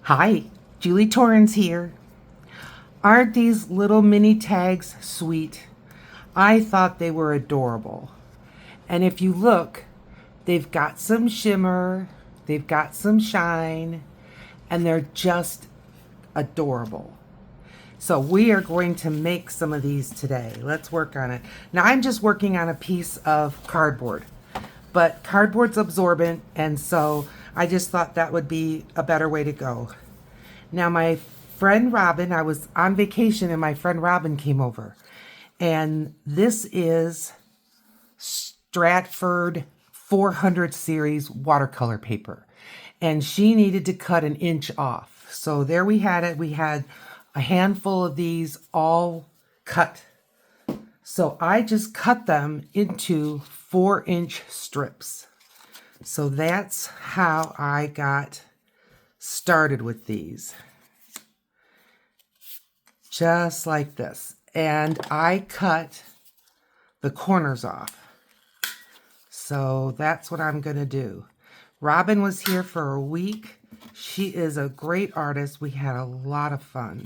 Hi, Julie Torrens here. Aren't these little mini tags sweet? I thought they were adorable. And if you look, they've got some shimmer, they've got some shine, and they're just adorable. So we are going to make some of these today. Let's work on it. Now I'm just working on a piece of cardboard, but cardboard's absorbent, and so I just thought that would be a better way to go. Now, my friend Robin, I was on vacation and my friend Robin came over. And this is Stratford 400 series watercolor paper. And she needed to cut an inch off. So there we had it. We had a handful of these all cut. So I just cut them into 4-inch strips. So that's how I got started with these. Just like this. And I cut the corners off. So that's what I'm going to do. Robin was here for a week. She is a great artist. We had a lot of fun.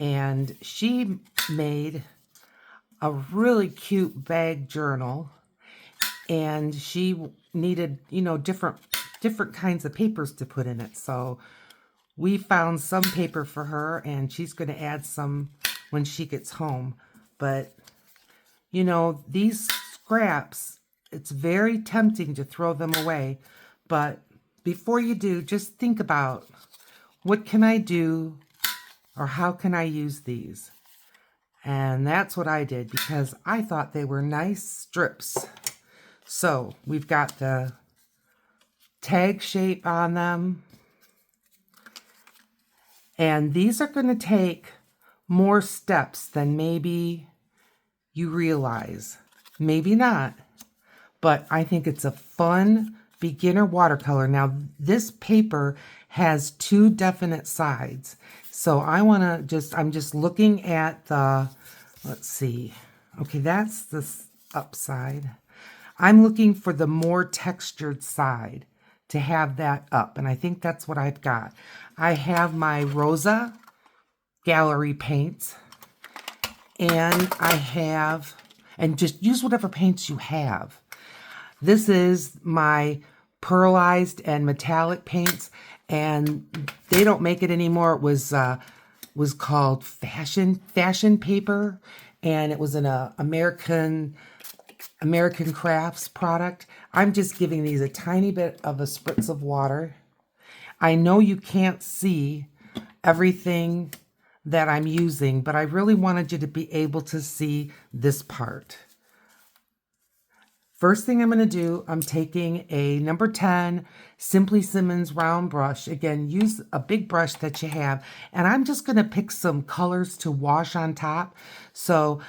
And she made a really cute bag journal. And she needed, different kinds of papers to put in it. So we found some paper for her, and she's going to add some when she gets home. But, these scraps, it's very tempting to throw them away. But before you do, just think about, what can I do, or how can I use these? And that's what I did, because I thought they were nice strips. So we've got the tag shape on them. And these are going to take more steps than maybe you realize. Maybe not. But I think it's a fun beginner watercolor. Now, this paper has 2 definite sides. So I'm just looking at let's see. Okay, that's the upside. I'm looking for the more textured side to have that up. And I think that's what I've got. I have my Rosa gallery paints. And and just use whatever paints you have. This is my pearlized and metallic paints. And they don't make it anymore. It was called fashion paper. And it was an American Crafts product. I'm just giving these a tiny bit of a spritz of water. I know you can't see everything that I'm using, but I really wanted you to be able to see this part. First thing I'm going to do, I'm taking a number 10 Simply Simmons round brush. Again, use a big brush that you have. And I'm just going to pick some colors to wash on top. So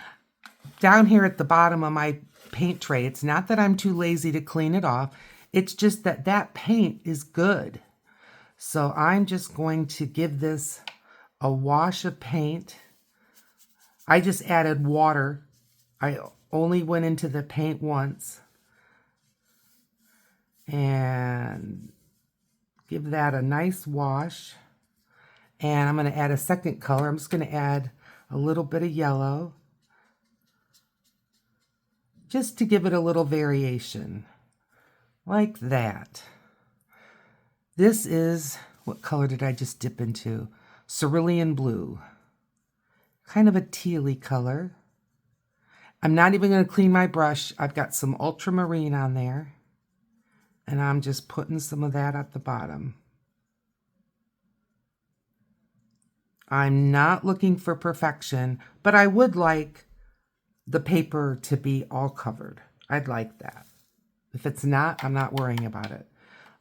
down here at the bottom of my paint tray, it's not that I'm too lazy to clean it off. It's just that paint is good. So I'm just going to give this a wash of paint. I just added water. I only went into the paint once. And give that a nice wash. And I'm going to add a second color. I'm just going to add a little bit of yellow, just to give it a little variation, like that. This is, what color did I just dip into? Cerulean blue. Kind of a tealy color. I'm not even going to clean my brush. I've got some ultramarine on there. And I'm just putting some of that at the bottom. I'm not looking for perfection, but I would like the paper to be all covered. I'd like that. If it's not, I'm not worrying about it.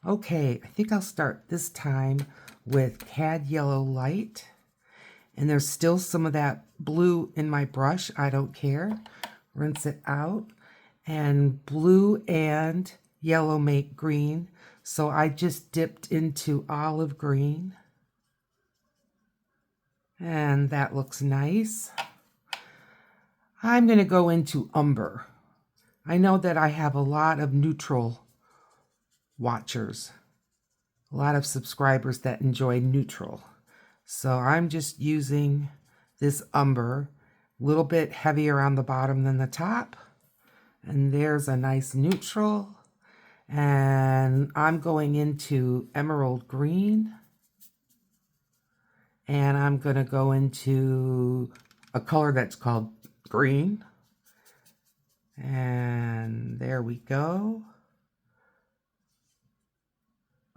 Okay, I think I'll start this time with Cad Yellow Light. And there's still some of that blue in my brush. I don't care. Rinse it out. And blue and yellow make green. So I just dipped into olive green. And that looks nice. I'm going to go into umber. I know that I have a lot of neutral watchers. a lot of subscribers that enjoy neutral. So I'm just using this umber, a little bit heavier on the bottom than the top. And there's a nice neutral. And I'm going into emerald green. And I'm going to go into a color that's called green. And there we go.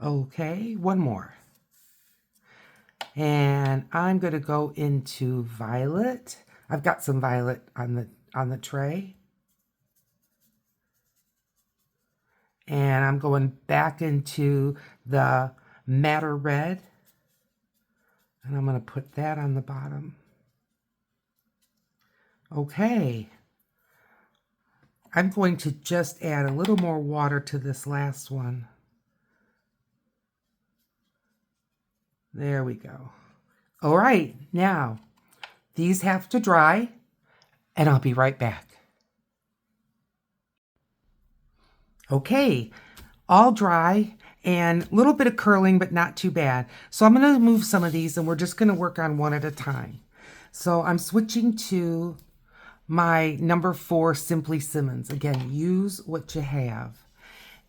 Okay, one more. And I'm going to go into violet. I've got some violet on the tray. And I'm going back into the madder red. And I'm going to put that on the bottom. Okay. I'm going to just add a little more water to this last one. There we go. All right, now these have to dry, and I'll be right back. Okay, all dry and a little bit of curling, but not too bad. So I'm going to move some of these, and we're just going to work on one at a time. So I'm switching to my number 4 Simply Simmons. Again, use what you have.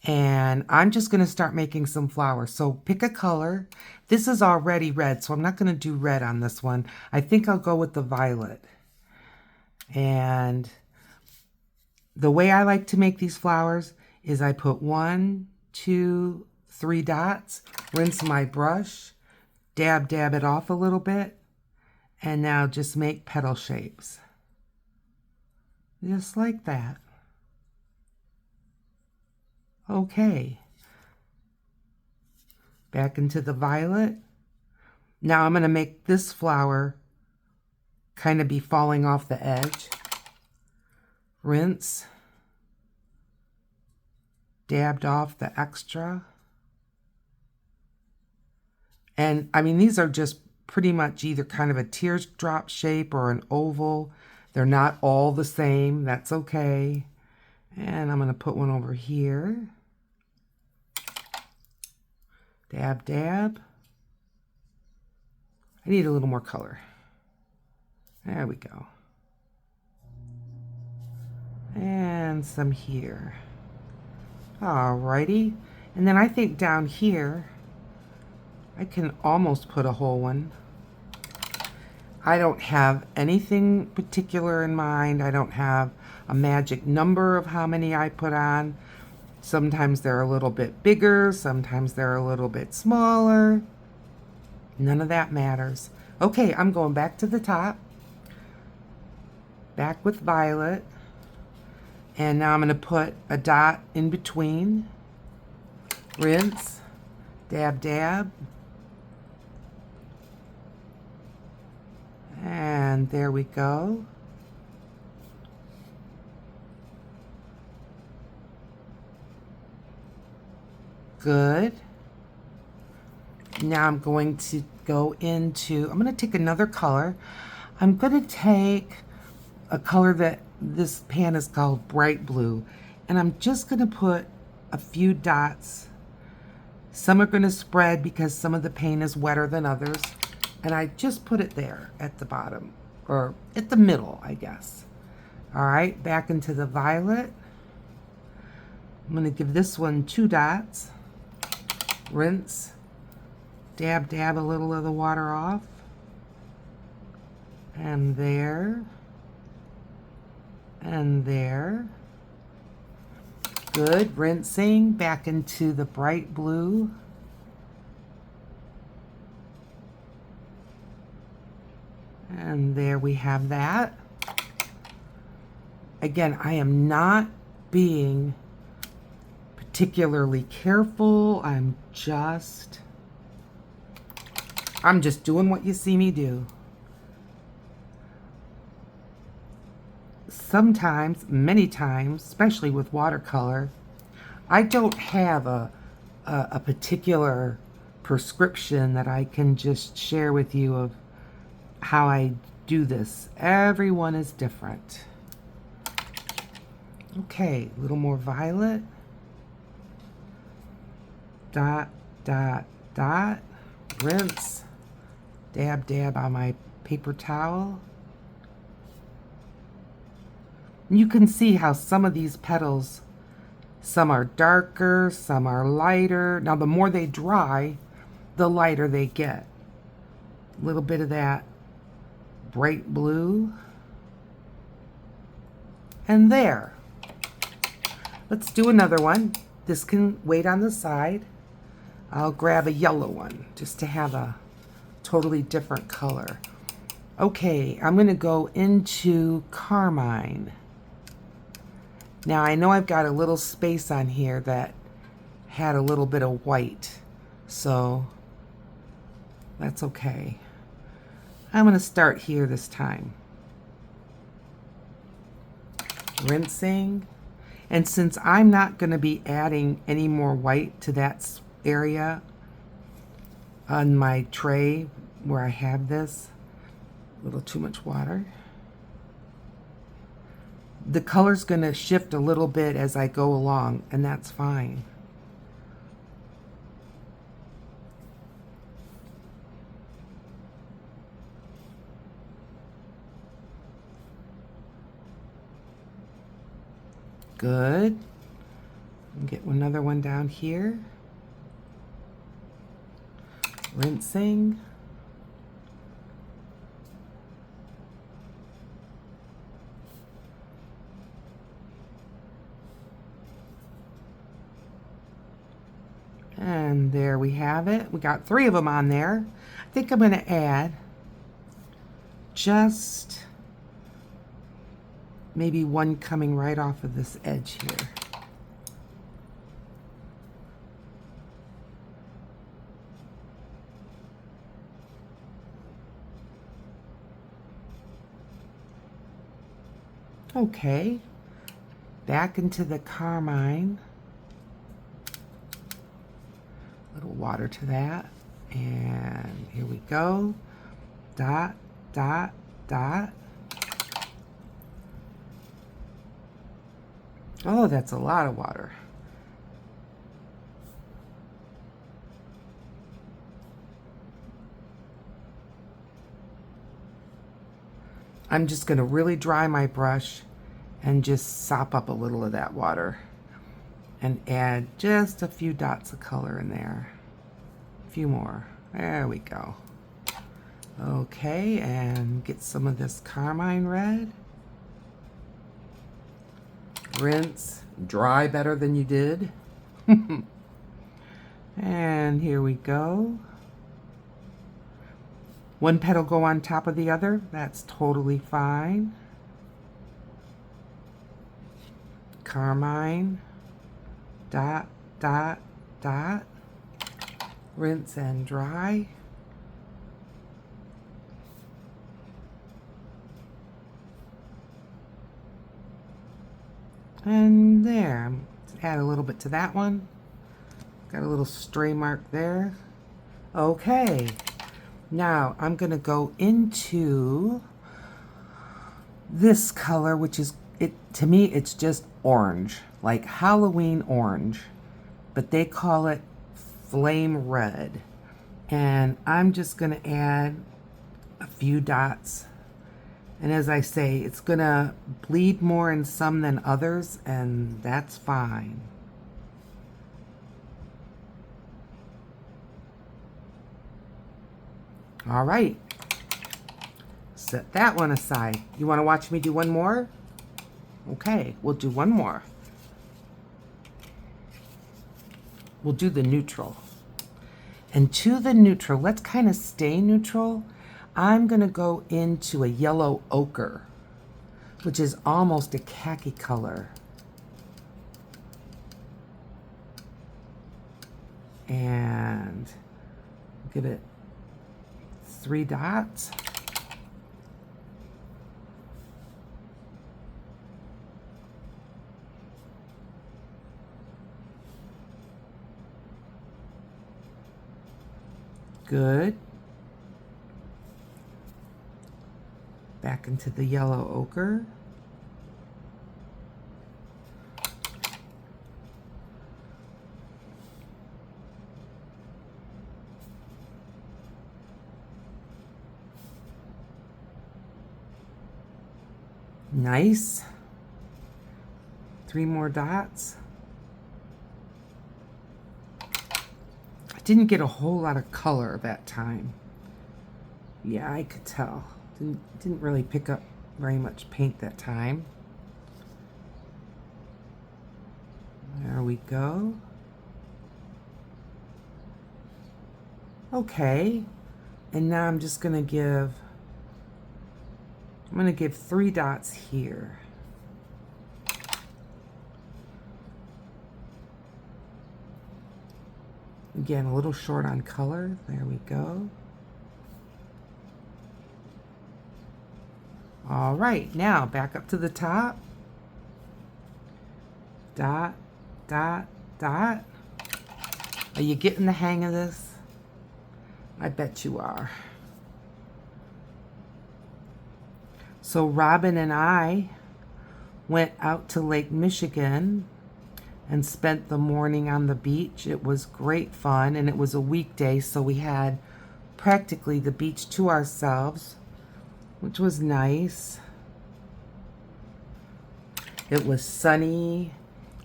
And I'm just going to start making some flowers. So pick a color. This is already red, so I'm not going to do red on this one. I think I'll go with the violet. And the way I like to make these flowers is I put 1, 2, 3 dots, rinse my brush, dab it off a little bit, and now just make petal shapes. Just like that. Okay. Back into the violet. Now I'm going to make this flower kind of be falling off the edge. Rinse. Dabbed off the extra. And I mean, these are just pretty much either kind of a teardrop shape or an oval. They're not all the same. That's okay. And I'm going to put one over here. Dab, dab. I need a little more color. There we go. And some here. Alrighty. And then I think down here, I can almost put a whole one. I don't have anything particular in mind. I don't have a magic number of how many I put on. Sometimes they're a little bit bigger, sometimes they're a little bit smaller. None of that matters. Okay, I'm going back to the top. Back with violet. And now I'm going to put a dot in between. Rinse. Dab, dab. And there we go. Good. Now I'm going to go into, I'm going to take another color. I'm going to take a color that this pan is called bright blue. And I'm just going to put a few dots. Some are going to spread because some of the paint is wetter than others. And I just put it there at the bottom, or at the middle, I guess. All right, back into the violet. I'm going to give this one 2 dots. Rinse, dab a little of the water off, and there, and there. Good. Rinsing back into the bright blue. And there we have that. Again, I am not being particularly careful. I'm just doing what you see me do. Sometimes, many times, especially with watercolor, I don't have a particular prescription that I can just share with you of how I do this. Everyone is different. Okay, a little more violet. Dot, dot, dot, rinse, dab, dab on my paper towel. You can see how some of these petals, some are darker, some are lighter. Now the more they dry, the lighter they get. A little bit of that bright blue. And there. Let's do another one. This can wait on the side. I'll grab a yellow one just to have a totally different color. Okay, I'm going to go into carmine. Now I know I've got a little space on here that had a little bit of white, so that's okay. I'm going to start here this time. Rinsing. And since I'm not going to be adding any more white to that area on my tray where I have this, a little too much water. The color's going to shift a little bit as I go along, and that's fine. Good. Get another one down here. Rinsing. And there we have it. We got 3 of them on there. I think I'm going to add just maybe one coming right off of this edge here. Okay, back into the carmine. A little water to that. And here we go. Dot, dot, dot. Oh, that's a lot of water. I'm just going to really dry my brush and just sop up a little of that water and add just a few dots of color in there. A few more. There we go. Okay, and get some of this carmine red. Rinse, dry better than you did. And here we go. One petal go on top of the other, that's totally fine. Carmine, dot, dot, dot. Rinse and dry. And there, let's add a little bit to that one. Got a little stray mark there. Okay, now I'm gonna go into this color, which is, to me, it's just orange, like Halloween orange, but they call it flame red. And I'm just gonna add a few dots. And as I say, it's gonna bleed more in some than others, and that's fine. All right, set that one aside. You wanna watch me do one more? Okay, we'll do one more. We'll do the neutral. And to the neutral, let's kind of stay neutral. I'm gonna go into a yellow ochre, which is almost a khaki color. And give it 3 dots. Good. Back into the yellow ochre. Nice. 3 more dots. I didn't get a whole lot of color that time. Yeah, I could tell. Didn't really pick up very much paint that time. There we go. Okay, and now I'm just gonna give 3 dots here. Again, a little short on color. There we go. All right, now back up to the top. Dot, dot, dot. Are you getting the hang of this? I bet you are. So Robin and I went out to Lake Michigan and spent the morning on the beach. It was great fun, and it was a weekday, so we had practically the beach to ourselves, which was nice. It was sunny.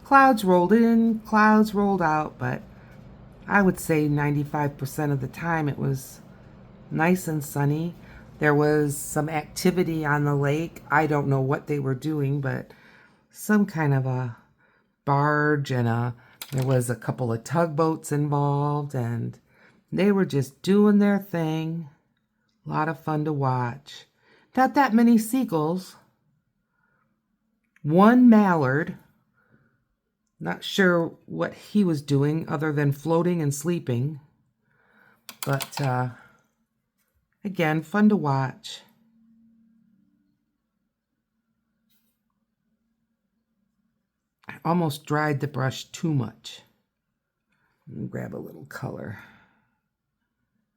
Clouds rolled in, clouds rolled out, but I would say 95% of the time it was nice and sunny. There was some activity on the lake. I don't know what they were doing, but some kind of a barge, and there was a couple of tugboats involved, and they were just doing their thing. A lot of fun to watch. Not that many seagulls. 1 mallard. Not sure what he was doing other than floating and sleeping. But again, fun to watch. I almost dried the brush too much. Let me grab a little color.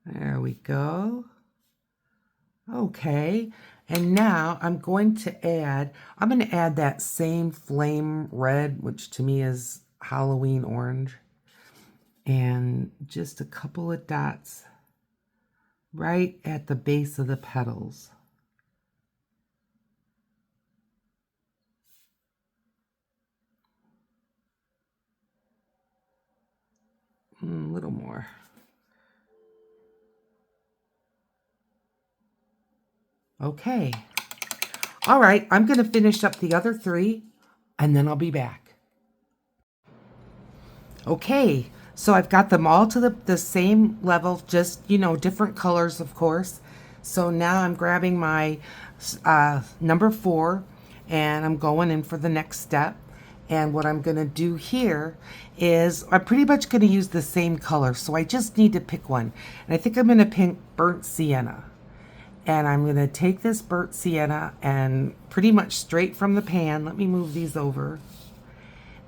There we go. Okay, and now I'm going to add that same flame red, which to me is Halloween orange, and just a couple of dots right at the base of the petals. A little more. Okay. All right, I'm going to finish up the other 3, and then I'll be back. Okay, so I've got them all to the same level, just, you know, different colors, of course. So now I'm grabbing my number 4, and I'm going in for the next step. And what I'm going to do here is I'm pretty much going to use the same color, so I just need to pick one. And I think I'm going to pick burnt sienna. And I'm going to take this burnt sienna and pretty much straight from the pan. Let me move these over.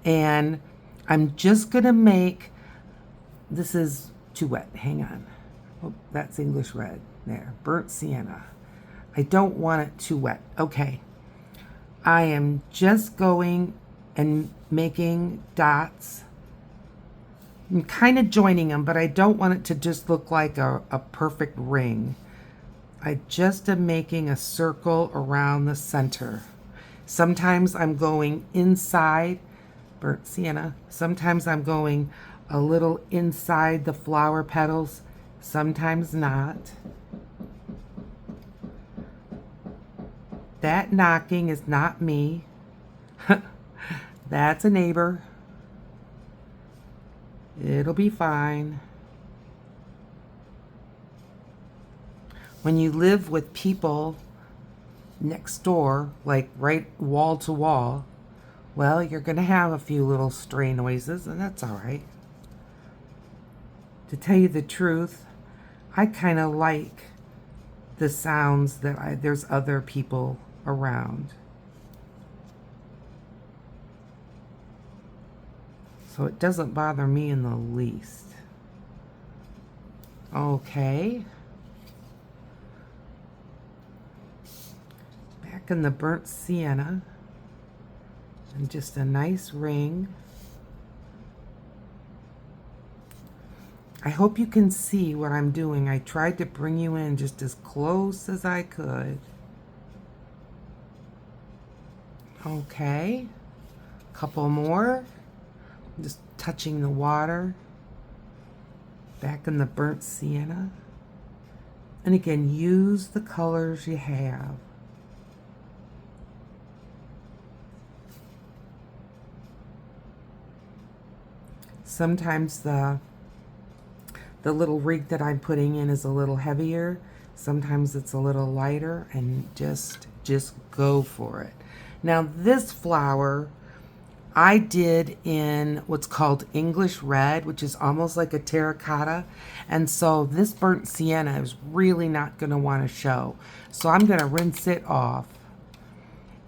And I'm just going to make, this is too wet. Hang on. Oh, that's English red. There, burnt sienna. I don't want it too wet. Okay. I am just going and making dots. I'm kind of joining them, but I don't want it to just look like a perfect ring. I just am making a circle around the center. Sometimes I'm going inside, burnt sienna. Sometimes I'm going a little inside the flower petals. Sometimes not. That knocking is not me. That's a neighbor. It'll be fine. When you live with people next door, like right wall to wall, well, you're going to have a few little stray noises, and that's all right. To tell you the truth, I kind of like the sounds that there's other people around. So it doesn't bother me in the least. Okay. Back in the burnt sienna. And just a nice ring. I hope you can see what I'm doing. I tried to bring you in just as close as I could. Okay, couple more. Just touching the water back in the burnt sienna. And again, use the colors you have. Sometimes the little rig that I'm putting in is a little heavier. Sometimes it's a little lighter, and just go for it. Now this flower I did in what's called English red, which is almost like a terracotta. And so this burnt sienna is really not going to want to show. So I'm going to rinse it off.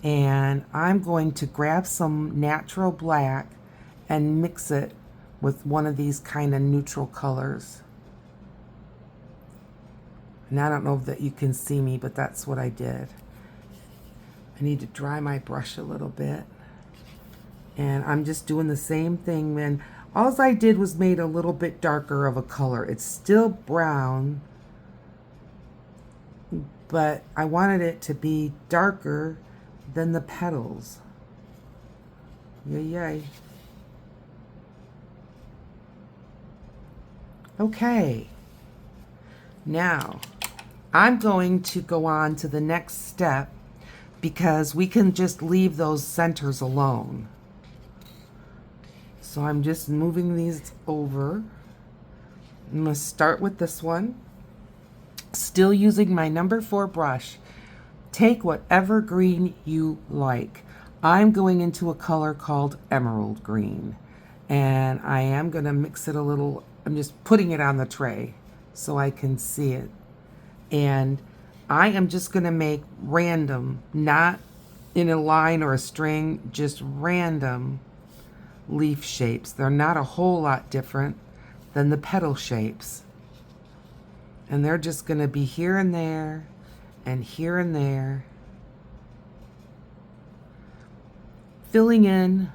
And I'm going to grab some natural black and mix it with one of these kind of neutral colors. And I don't know that you can see me, but that's what I did. I need to dry my brush a little bit. And I'm just doing the same thing. When all I did was made a little bit darker of a color. It's still brown, but I wanted it to be darker than the petals. Yay, yay. Okay. Now, I'm going to go on to the next step because we can just leave those centers alone. So I'm just moving these over. I'm going to start with this one. Still using my number 4 brush. Take whatever green you like. I'm going into a color called emerald green. And I am going to mix it a little. I'm just putting it on the tray so I can see it. And I am just going to make random, not in a line or a string, just random leaf shapes. They're not a whole lot different than the petal shapes. And they're just going to be here and there and here and there, filling in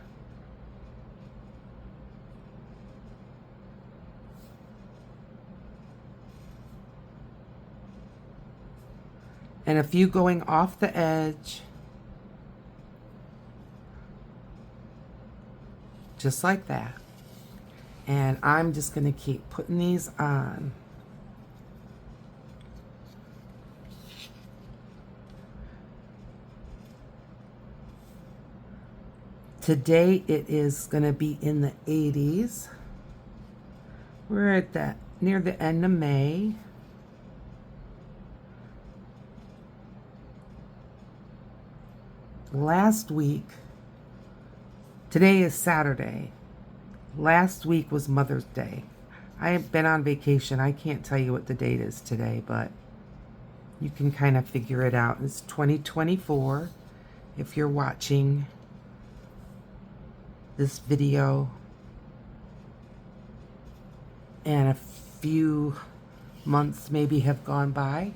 and a few going off the edge, just like that. And I'm just going to keep putting these on. Today it is going to be in the 80s. We're at that near the end of May. Last week, today is Saturday. Last week was Mother's Day. I have been on vacation. I can't tell you what the date is today, but you can kind of figure it out. It's 2024 if you're watching this video. And a few months maybe have gone by.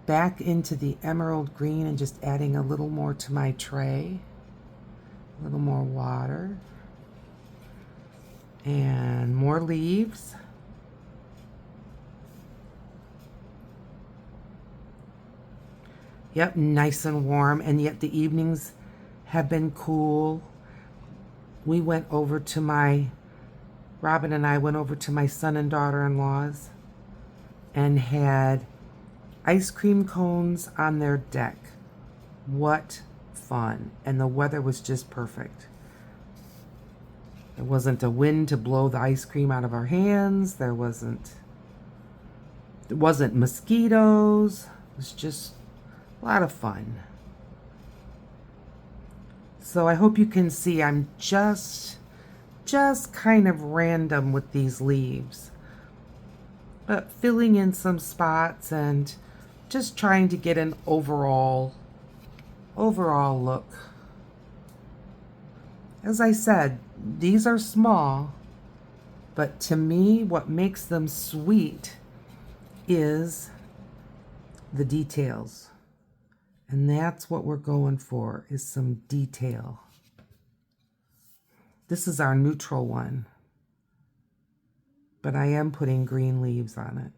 Back into the emerald green and just adding a little more to my tray. A little more water. And more leaves. Yep, nice and warm, and yet the evenings have been cool. We went over to Robin and I went over to my son and daughter-in-law's and had ice cream cones on their deck. What fun. And the weather was just perfect. There wasn't a wind to blow the ice cream out of our hands. There wasn't mosquitoes. It was just a lot of fun. So I hope you can see I'm just kind of random with these leaves, but filling in some spots and just trying to get an overall look. As I said, these are small, but to me, what makes them sweet is the details. And that's what we're going for, is some detail. This is our neutral one, but I am putting green leaves on it.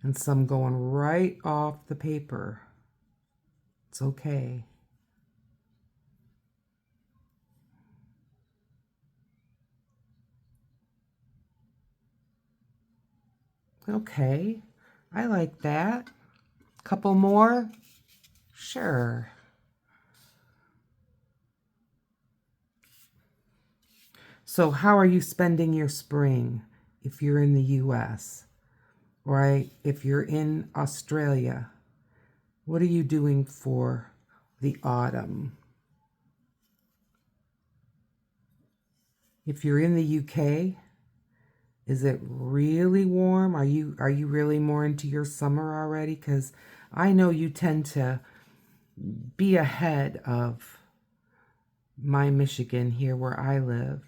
and some going right off the paper. It's okay. Okay, I like that. Couple more? Sure. So how are you spending your spring if you're in the US? Right? If you're in Australia, what are you doing for the autumn? If you're in the UK, is it really warm? Are you really more into your summer already? Because I know you tend to be ahead of my Michigan here where I live.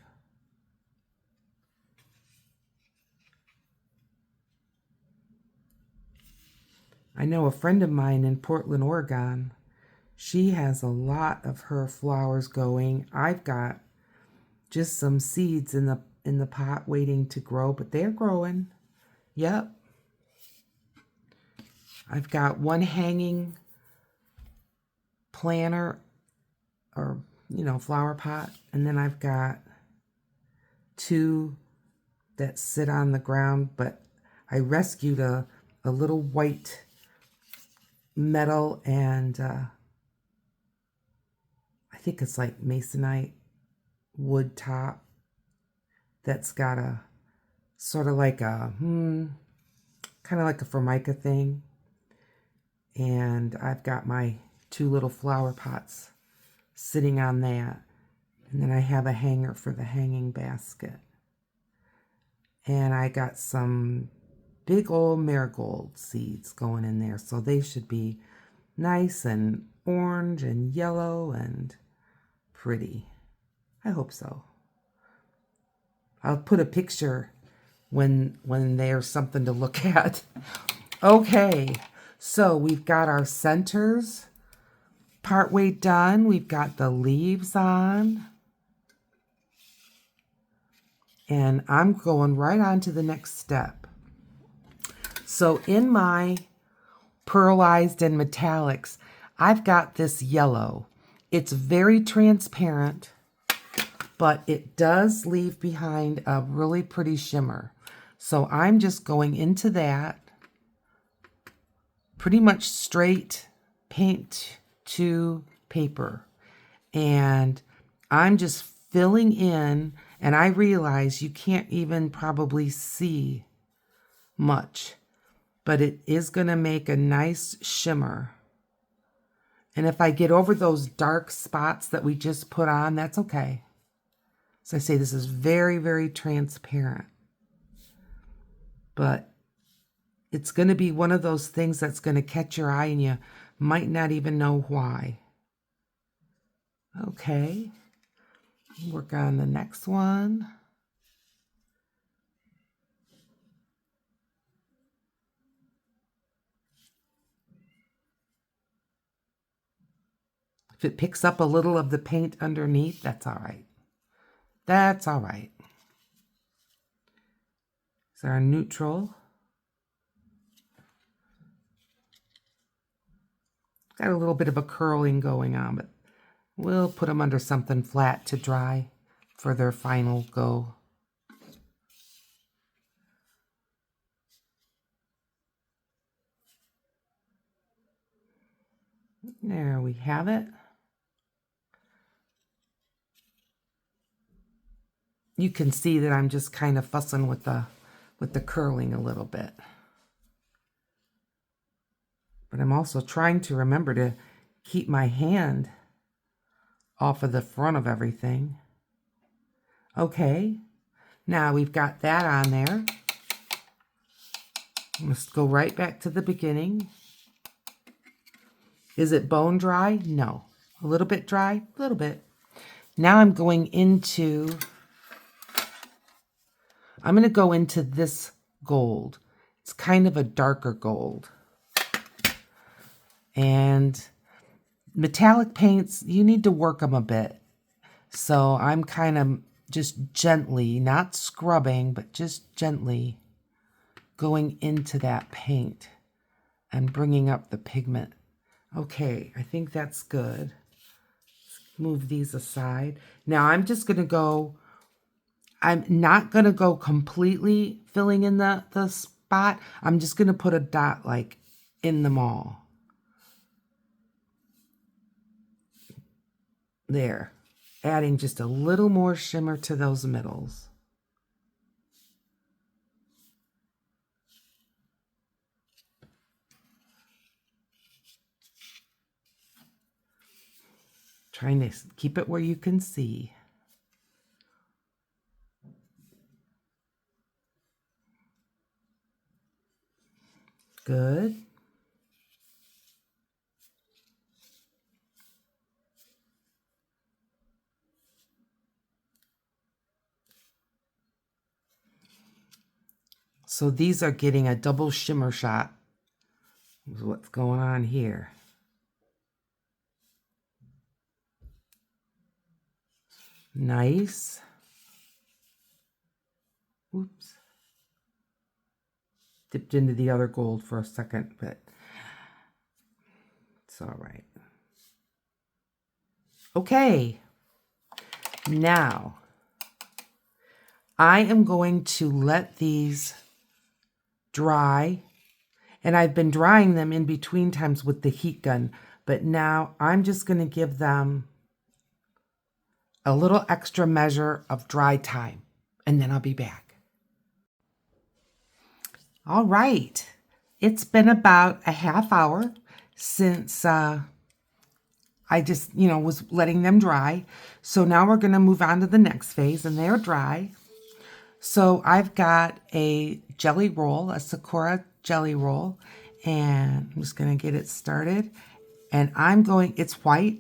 I know a friend of mine in Portland, Oregon, she has a lot of her flowers going. I've got just some seeds in the pot waiting to grow, but they're growing. Yep. I've got one hanging planter or, flower pot, and then I've got two that sit on the ground, but I rescued a little white metal and I think it's like masonite wood top that's got a sort of like a kind of like a formica thing, and I've got my two little flower pots sitting on that, and then I have a hanger for the hanging basket, and I got some big old marigold seeds going in there, so they should be nice and orange and yellow and pretty. I hope so. I'll put a picture when there's something to look at. Okay, so we've got our centers partway done. We've got the leaves on. And I'm going right on to the next step. So in my pearlized and metallics, I've got this yellow. It's very transparent, but it does leave behind a really pretty shimmer. So I'm just going into that, pretty much straight paint to paper. And I'm just filling in, and I realize you can't even probably see much, but it is going to make a nice shimmer. And if I get over those dark spots that we just put on, that's okay. As I say, this is very, very transparent. But it's going to be one of those things that's going to catch your eye and you might not even know why. Okay. Work on the next one. If it picks up a little of the paint underneath, that's all right. That's all right. It's our neutral. Got a little bit of a curling going on, but we'll put them under something flat to dry for their final go. There we have it. You can see that I'm just kind of fussing with the curling a little bit. But I'm also trying to remember to keep my hand off of the front of everything. Okay, now we've got that on there. Let's go right back to the beginning. Is it bone dry? No. A little bit dry? A little bit. Now I'm going to go into this gold. It's kind of a darker gold. And metallic paints, you need to work them a bit. So I'm kind of just gently, not scrubbing, but just gently going into that paint and bringing up the pigment. Okay, I think that's good. Let's move these aside. Now I'm just going to go, I'm not going to go completely filling in the spot. I'm just going to put a dot like in them all. There, adding just a little more shimmer to those middles. Trying to keep it where you can see. Good. So these are getting a double shimmer shot. Is what's going on here. Nice. Oops. Dipped into the other gold for a second, but it's all right. Okay. Now, I am going to let these dry, and I've been drying them in between times with the heat gun, but now I'm just going to give them a little extra measure of dry time, and then I'll be back. All right, it's been about a half hour since I just, was letting them dry. So now we're going to move on to the next phase, and they're dry. So I've got a jelly roll, a Sakura jelly roll, and I'm just going to get it started. And it's white,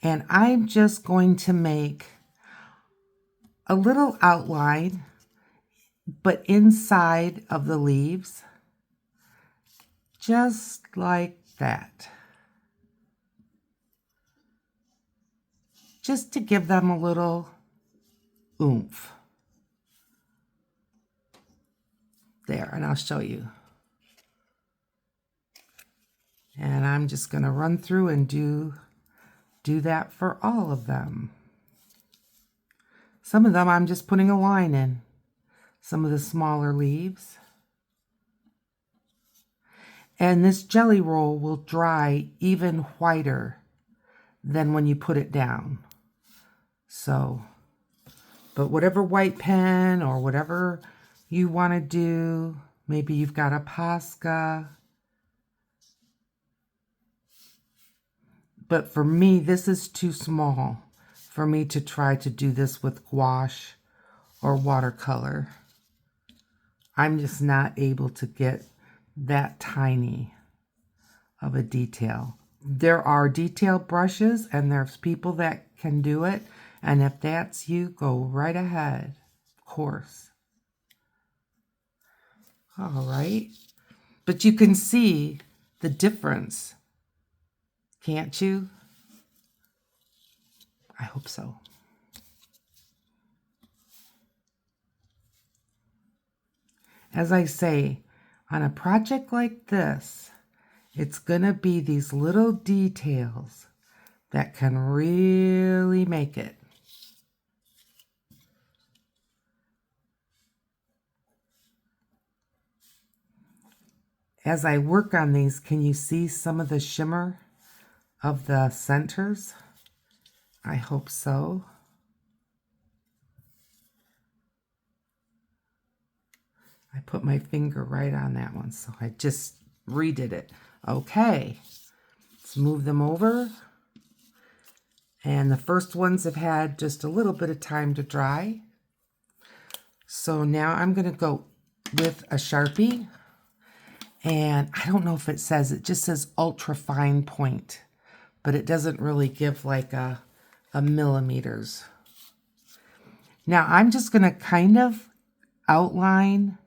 and I'm just going to make a little outline, but inside of the leaves, just like that. Just to give them a little oomph. There, and I'll show you. And I'm just going to run through and do that for all of them. Some of them I'm just putting a line in. Some of the smaller leaves. And this jelly roll will dry even whiter than when you put it down. So, but whatever white pen or whatever you want to do, maybe you've got a Posca. But for me, this is too small for me to try to do this with gouache or watercolor. I'm just not able to get that tiny of a detail. There are detail brushes, and there's people that can do it. And if that's you, go right ahead, of course. All right. But you can see the difference, can't you? I hope so. As I say, on a project like this, it's going to be these little details that can really make it. As I work on these, can you see some of the shimmer of the centers? I hope so. I put my finger right on that one, so I just redid it. Okay, let's move them over. And the first ones have had just a little bit of time to dry. So now I'm going to go with a Sharpie. And I don't know if it just says ultra fine point, but it doesn't really give like a millimeters. Now I'm just going to kind of outline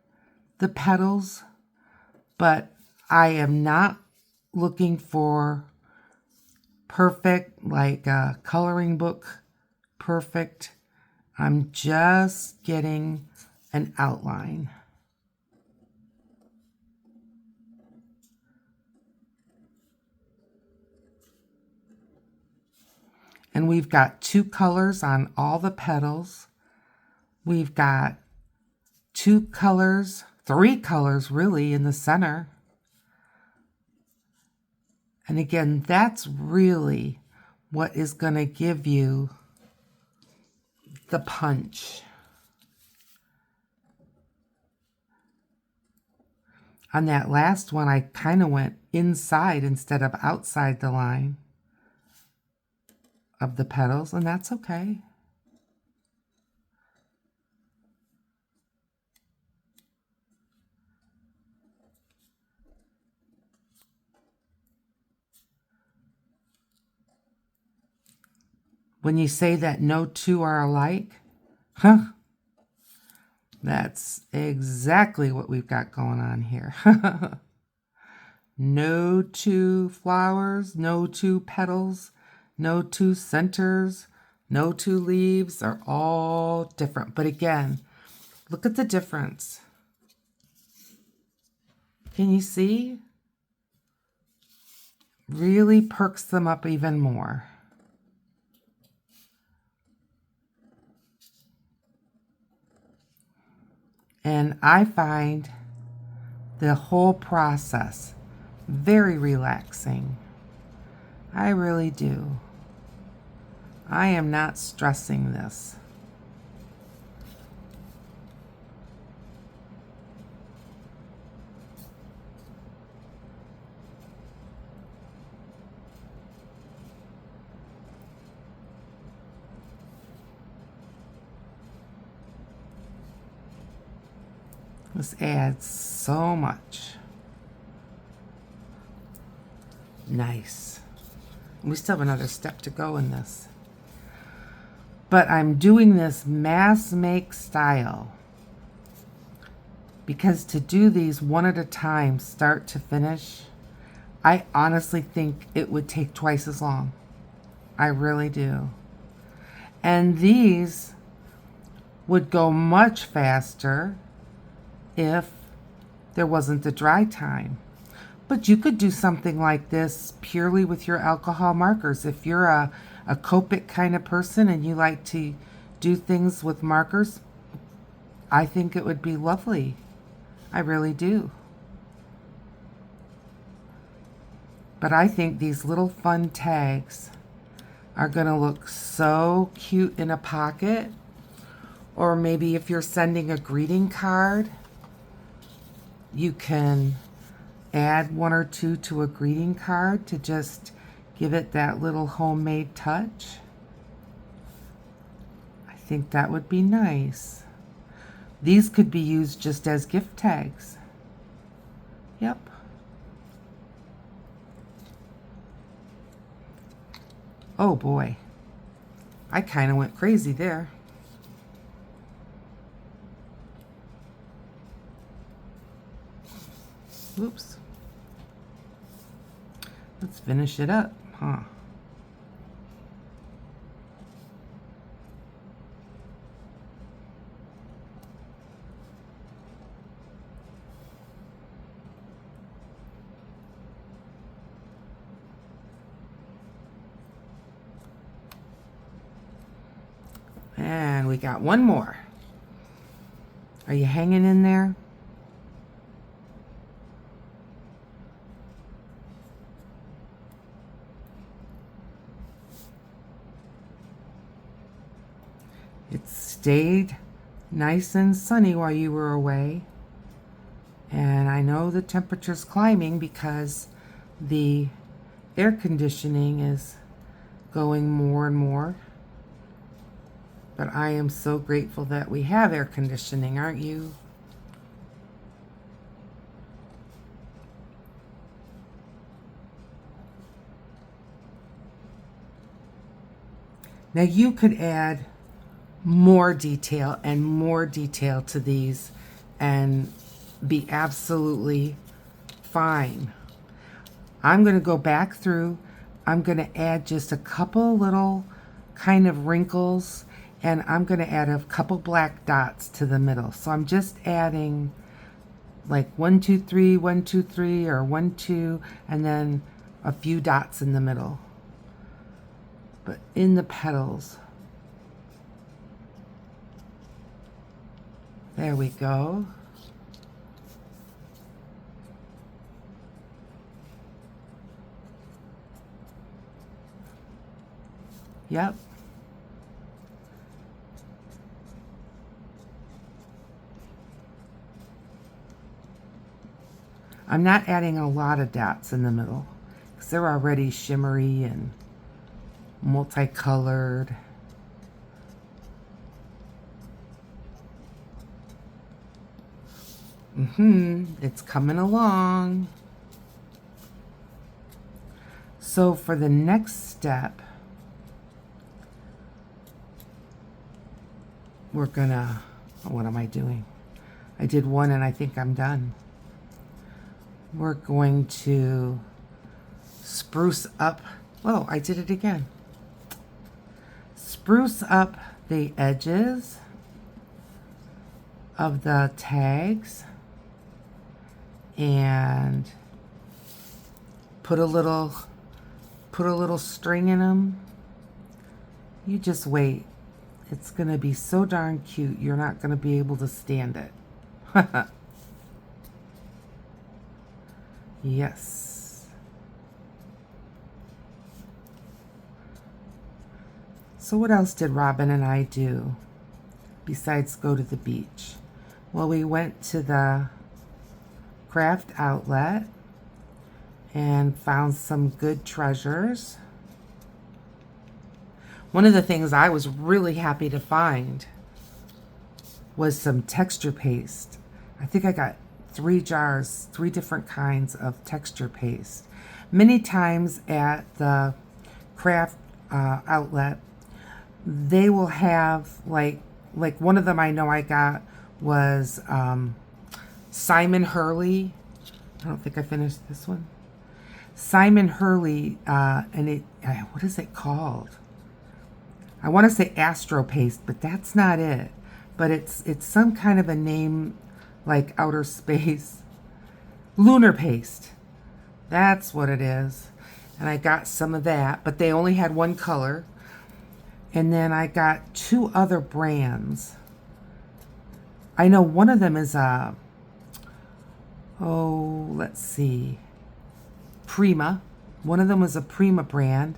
the petals, but I am not looking for perfect, like a coloring book perfect. I'm just getting an outline. And we've got 2 colors on all the petals. We've got 2 colors, 3 colors really in the center. And again, that's really what is going to give you the punch. On that last one, I kind of went inside instead of outside the line of the petals, and that's okay. When you say that no two are alike, that's exactly what we've got going on here. No 2 flowers, no 2 petals, no 2 centers, no 2 leaves are all different. But again, look at the difference. Can you see? Really perks them up even more. And I find the whole process very relaxing. I really do. I am not stressing this. This adds so much. Nice. We still have another step to go in this. But I'm doing this mass make style because to do these one at a time, start to finish, I honestly think it would take twice as long. I really do. And these would go much faster if there wasn't the dry time. But you could do something like this purely with your alcohol markers. If you're a Copic kind of person and you like to do things with markers, I think it would be lovely. I really do. But I think these little fun tags are going to look so cute in a pocket. Or maybe if you're sending a greeting card, you can add 1 or 2 to a greeting card to just give it that little homemade touch. I think that would be nice. These could be used just as gift tags. Yep. Oh boy. I kind of went crazy there. Oops. Let's finish it up, huh? And we got one more. Are you hanging in there? It stayed nice and sunny while you were away. And I know the temperature's climbing because the air conditioning is going more and more. But I am so grateful that we have air conditioning, aren't you? Now you could add more detail and more detail to these and be absolutely fine. I'm going to go back through. I'm going to add just a couple little kind of wrinkles, and I'm going to add a couple black dots to the middle. So I'm just adding like 1, 2, 3, 1, 2, 3, or 1, 2, and then a few dots in the middle. but in the petals. There we go. Yep. I'm not adding a lot of dots in the middle because they're already shimmery and multicolored. It's coming along. So for the next step, we're gonna, what am I doing? I did one and I think I'm done. We're going to spruce up, oh, I did it again. Spruce up the edges of the tags and put a little string in them. You just wait. It's gonna be so darn cute, you're not gonna be able to stand it. Yes. So what else did Robin and I do besides go to the beach? Well, we went to the craft outlet and found some good treasures. One of the things I was really happy to find was some texture paste. I think I got 3 jars, 3 different kinds of texture paste. Many times at the craft outlet, they will have like one of them I know I got was Simon Hurley. I don't think I finished this one. Simon Hurley, and it, what is it called? I want to say Astro Paste, but that's not it. But it's some kind of a name like outer space. Lunar Paste. That's what it is. And I got some of that, but they only had one color. And then I got 2 other brands. I know one of them is let's see, Prima. One of them was a Prima brand.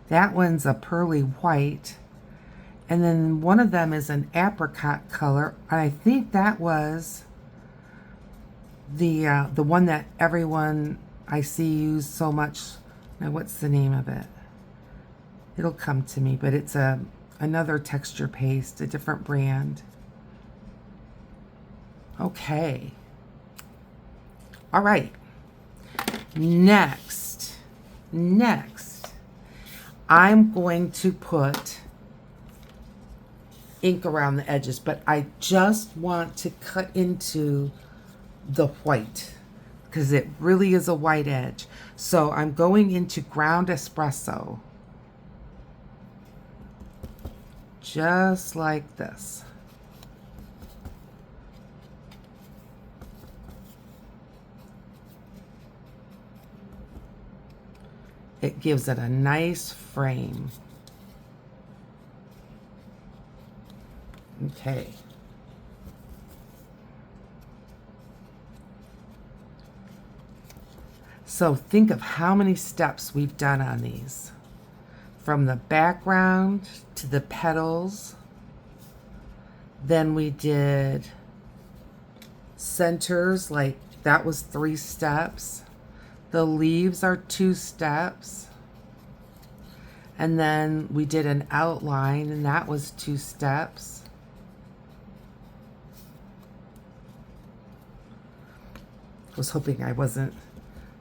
That one's a pearly white. And then one of them is an apricot color. And I think that was the one that everyone I see use so much. Now, what's the name of it? It'll come to me, but it's another texture paste, a different brand. Okay. All right. Next, I'm going to put ink around the edges, but I just want to cut into the white because it really is a white edge. So I'm going into ground espresso, just like this. It gives it a nice frame. Okay. So think of how many steps we've done on these. From the background to the petals. Then we did centers, like that was 3 steps. The leaves are 2 steps. And then we did an outline, and that was 2 steps. I was hoping I wasn't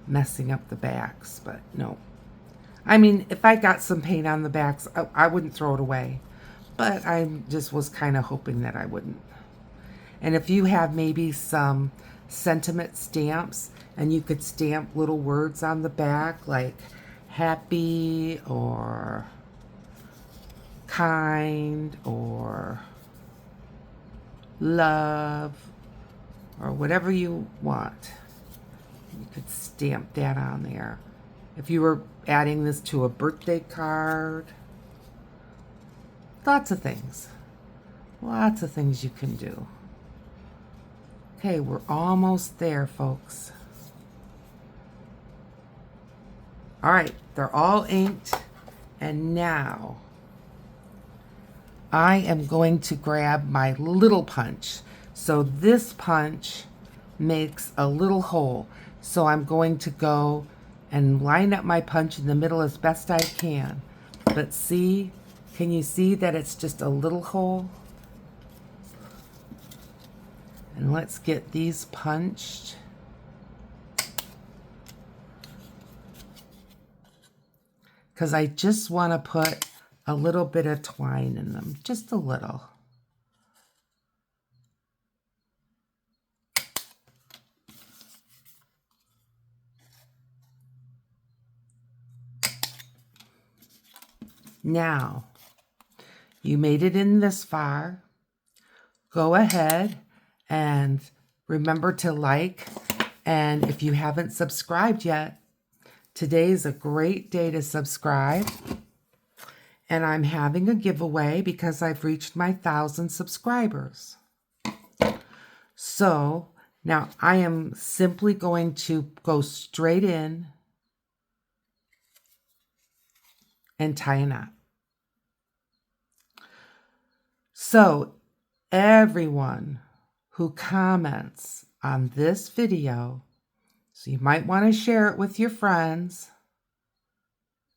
messing up the backs, but no. I mean, if I got some paint on the backs, I wouldn't throw it away. But I just was kind of hoping that I wouldn't. And if you have maybe some sentiment stamps, and you could stamp little words on the back, like happy or kind or love or whatever you want. You could stamp that on there. If you were adding this to a birthday card, Lots of things. Lots of things you can do. Okay, we're almost there, folks. All right, they're all inked. And now I am going to grab my little punch. So this punch makes a little hole. So I'm going to go and line up my punch in the middle as best I can. But see, can you see that it's just a little hole? And let's get these punched. Because I just want to put a little bit of twine in them, just a little. Now, you made it in this far. Go ahead and remember to like. And if you haven't subscribed yet, today is a great day to subscribe. And I'm having a giveaway because I've reached my 1,000 subscribers. So now I am simply going to go straight in and tie a knot. So everyone who comments on this video, so you might want to share it with your friends,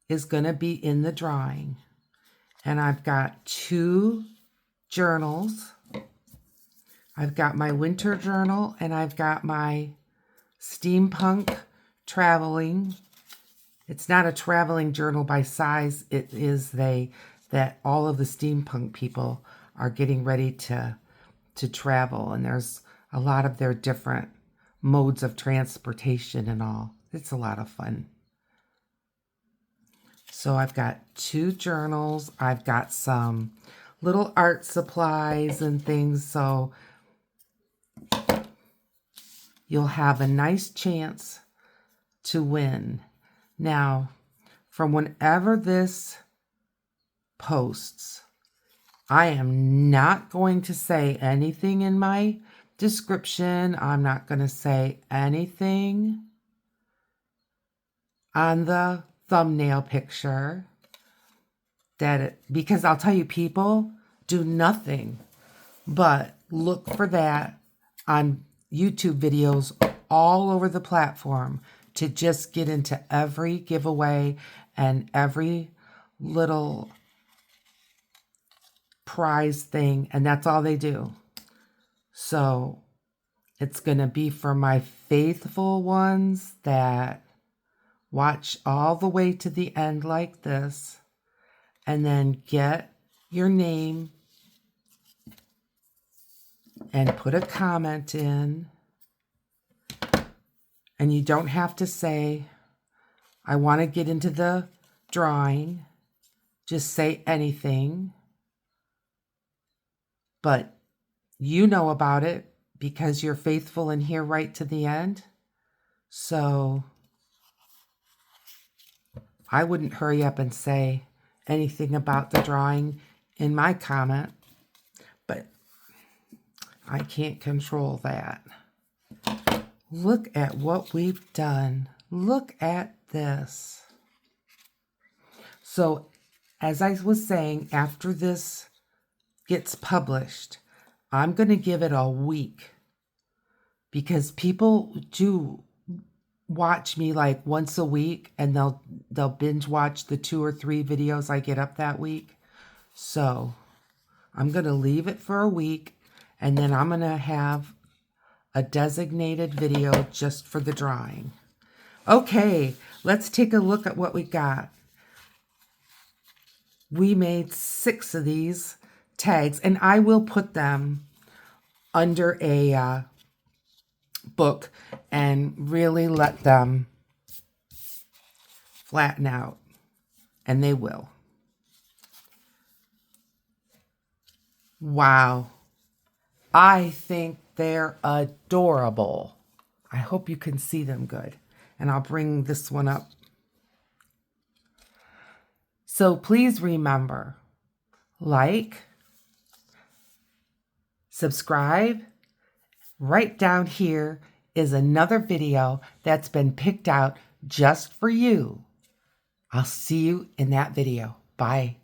is going to be in the drawing. And I've got 2 journals. I've got my winter journal and I've got my steampunk traveling. It's not a traveling journal by size. It is that all of the steampunk people are getting ready to travel. And there's a lot of their different modes of transportation and all. It's a lot of fun. So I've got 2 journals. I've got some little art supplies and things. So you'll have a nice chance to win. Now, from whenever this posts, I am not going to say anything in my description. I'm not going to say anything on the thumbnail picture because I'll tell you, people do nothing but look for that on YouTube videos all over the platform to just get into every giveaway and every little prize thing, and that's all they do. So it's going to be for my faithful ones that watch all the way to the end like this, and then get your name and put a comment in. And you don't have to say, I want to get into the drawing. Just say anything. But you know about it because you're faithful and here right to the end. So I wouldn't hurry up and say anything about the drawing in my comment, but I can't control that. Look at what we've done. Look at this. So, as I was saying, after this gets published, I'm going to give it a week because people do watch me like once a week and they'll binge watch the 2 or 3 videos I get up that week. So, I'm going to leave it for a week and then I'm going to have a designated video just for the drawing. Okay, let's take a look at what we got. We made 6 of these tags, and I will put them under a book and really let them flatten out, and they will. Wow, I think they're adorable. I hope you can see them good. And I'll bring this one up. So please remember, like, subscribe. Right down here is another video that's been picked out just for you. I'll see you in that video. Bye.